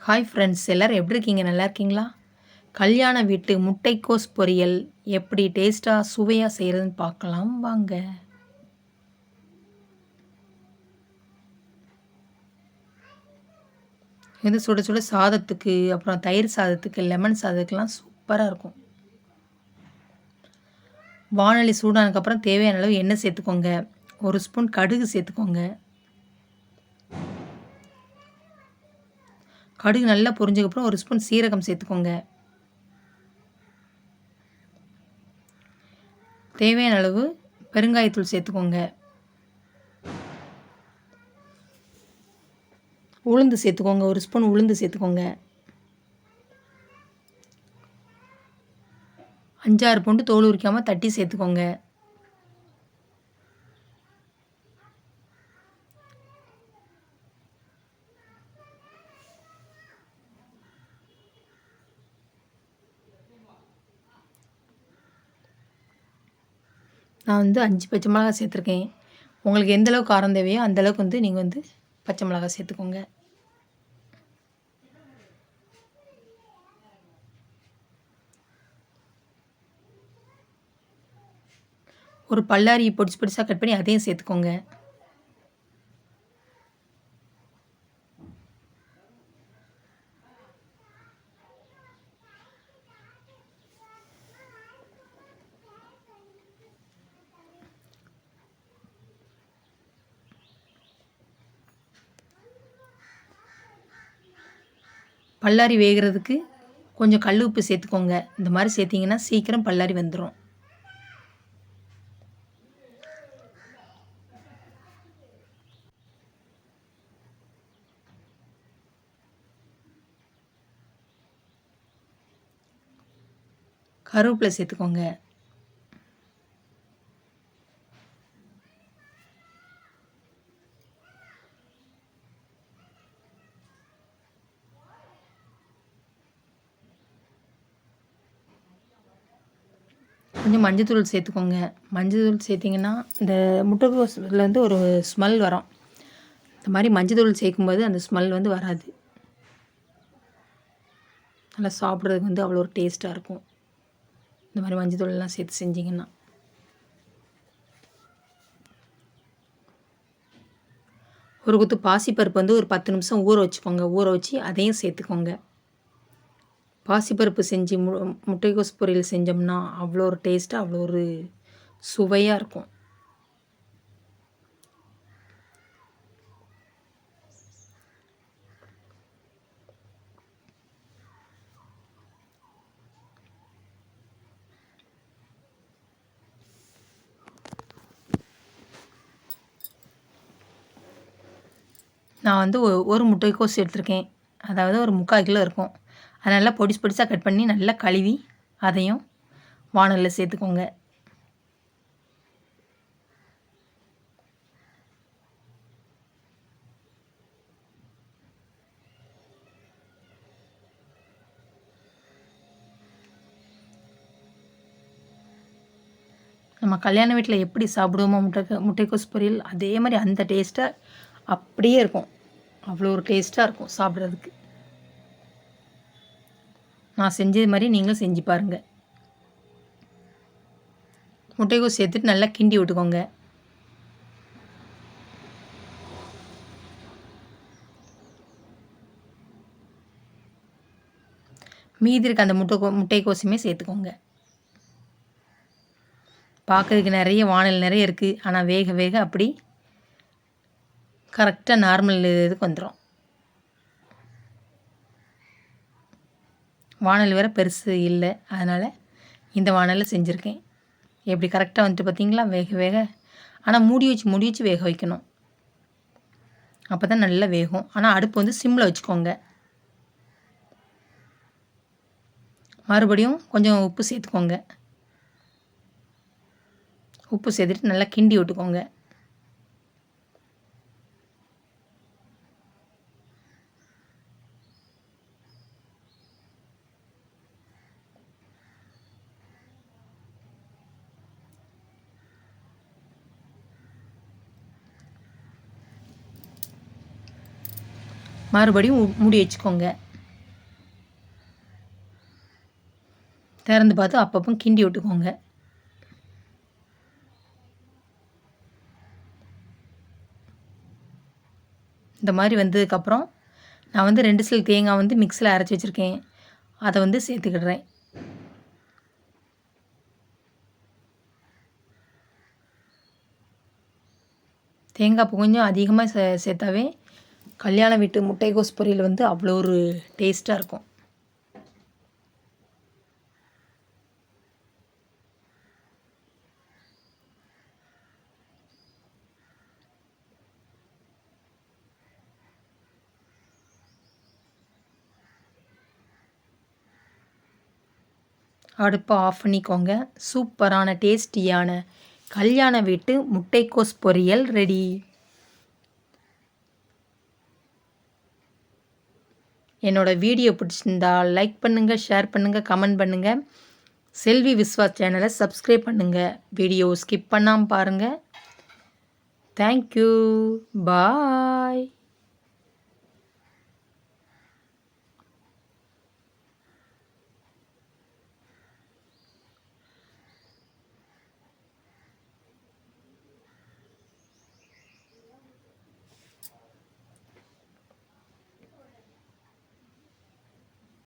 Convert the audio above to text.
Hi friends, எல்லோரும் எப்படி இருக்கீங்க? நல்லா இருக்கீங்களா? கல்யாண வீட்டு முட்டைக்கோஸ் பொரியல் எப்படி டேஸ்ட்டாக சுவையாக செய்கிறதுன்னு பார்க்கலாம் வாங்க. இது சுட சுட சாதத்துக்கு, அப்புறம் தயிர் சாதத்துக்கு, லெமன் சாதத்துக்குலாம் சூப்பராக இருக்கும். வாணலி சூடானதுக்கப்புறம் தேவையான அளவு எண்ணெய் சேர்த்துக்கோங்க. ஒரு ஸ்பூன் கடுகு சேர்த்துக்கோங்க. கடுகு நல்லா பொரிஞ்சதுக்கப்புறம் ஒரு ஸ்பூன் சீரகம் சேர்த்துக்கோங்க. தேவையான அளவு பெருங்காயத்தூள் சேர்த்துக்கோங்க. உளுந்து சேர்த்துக்கோங்க. ஒரு ஸ்பூன் உளுந்து சேர்த்துக்கோங்க. 5-6 பூண்டு தோல் உரிக்காமல் தட்டி சேர்த்துக்கோங்க. நான் 5 பச்சை மிளகாய் சேர்த்துருக்கேன். உங்களுக்கு எந்த அளவுக்கு காரம் தேவையோ அந்தளவுக்கு நீங்கள் பச்சை மிளகாய் சேர்த்துக்கோங்க. ஒரு பல்லாரி பொடிசு பொடிசாக கட் பண்ணி அதையும் சேர்த்துக்கோங்க. பல்லாரி வேகிறதுக்கு கொஞ்சம் கல் உப்பு சேர்த்துக்கோங்க. இந்த மாதிரி சேர்த்திங்கன்னா சீக்கிரம் பல்லாரி வந்துடும். கருவேப்பிலை சேர்த்துக்கோங்க. கொஞ்சம் மஞ்சத்தூள் சேர்த்துக்கோங்க. மஞ்சத்தூள் சேர்த்திங்கன்னா இந்த முட்டைக்கோஸில் ஒரு ஸ்மெல் வரும். இந்த மாதிரி மஞ்சத்தூள் சேர்க்கும்போது அந்த ஸ்மெல் வராது. நல்லா சாப்பிட்றதுக்கு அவ்வளோ ஒரு டேஸ்ட்டாக இருக்கும். இந்த மாதிரி மஞ்சத்தூள்லாம் சேர்த்து செஞ்சிங்கன்னா. ஒரு குத்து பாசிப்பருப்பு ஒரு 10 நிமிஷம் ஊற வச்சுக்கோங்க. ஊற வச்சு அதையும் சேர்த்துக்கோங்க. பாசிப்பருப்பு செஞ்சு முட்டைக்கோஸ் பொரியல் செஞ்சோம்னா அவ்வளோ ஒரு டேஸ்ட்டாக அவ்வளோ ஒரு சுவையாக இருக்கும். நான் ஒரு முட்டைக்கோஸ் எடுத்திருக்கேன். அதாவது ஒரு 3/4 கிலோ இருக்கும். அதை நல்லா பொடிசு பொடிசாக கட் பண்ணி நல்லா கழுவி அதையும் வாணலில் சேர்த்துக்கோங்க. நம்ம கல்யாண வீட்டில் எப்படி சாப்பிடுவோமோ முட்டைக்கோஸ் பொரியல் அதே மாதிரி அந்த டேஸ்ட்டாக அப்படியே இருக்கும். அவ்வளோ ஒரு டேஸ்ட்டாக இருக்கும் சாப்பிட்றதுக்கு. நான் செஞ்சது மாதிரி நீங்களும் செஞ்சு பாருங்கள். முட்டைக்கோஸ் சேர்த்துட்டு நல்லா கிண்டி விட்டுக்கோங்க. மீதி இருக்க அந்த முட்டைக்கோஸுமே சேர்த்துக்கோங்க. பார்க்கறதுக்கு நிறைய வானல் நிறைய இருக்குது. ஆனால் வேக வேக அப்படி கரெக்டாக நார்மல் இதுக்கு வந்துடும். வானல் வேறு பெருசு இல்லை, அதனால் இந்த வானலில் செஞ்சுருக்கேன். எப்படி கரெக்டாக பார்த்தீங்களா? வேக வேக. ஆனால் மூடி வச்சு வேக வைக்கணும். அப்போ தான் நல்லா வேகும். ஆனால் அடுப்பு சிம்மில் வச்சுக்கோங்க. மறுபடியும் கொஞ்சம் உப்பு சேர்த்துக்கோங்க. உப்பு சேர்த்துட்டு நல்லா கிண்டி விட்டுக்கோங்க. மறுபடியும் மூடி வச்சுக்கோங்க. திறந்து பார்த்து அப்பப்போ கிண்டி விட்டுக்கோங்க. இந்த மாதிரி வந்ததுக்கப்புறம் நான் வந்து 2 சில் தேங்காய் வந்து மிக்ஸியில் அரைச்சி வச்சுருக்கேன். அதை வந்து சேர்த்துக்கிடுறேன். தேங்காய் பூ கொஞ்சம் அதிகமாக சேர்த்தாவே கல்யாண வீட்டு முட்டைகோஸ் பொரியல் வந்து அவ்வளோ ஒரு டேஸ்ட்டாக இருக்கும். அடுப்பை ஆஃப் பண்ணிக்கோங்க. சூப்பரான டேஸ்டியான கல்யாண வீட்டு முட்டைக்கோஸ் பொரியல் ரெடி. என்னோடய வீடியோ பிடிச்சிருந்தா லைக் பண்ணுங்கள், ஷேர் பண்ணுங்கள், கமெண்ட் பண்ணுங்கள். செல்வி விஸ்வாஸ் சேனலை சப்ஸ்கிரைப் பண்ணுங்கள். வீடியோ ஸ்கிப் பண்ணாமல் பாருங்கள். தேங்க்யூ. பாய்.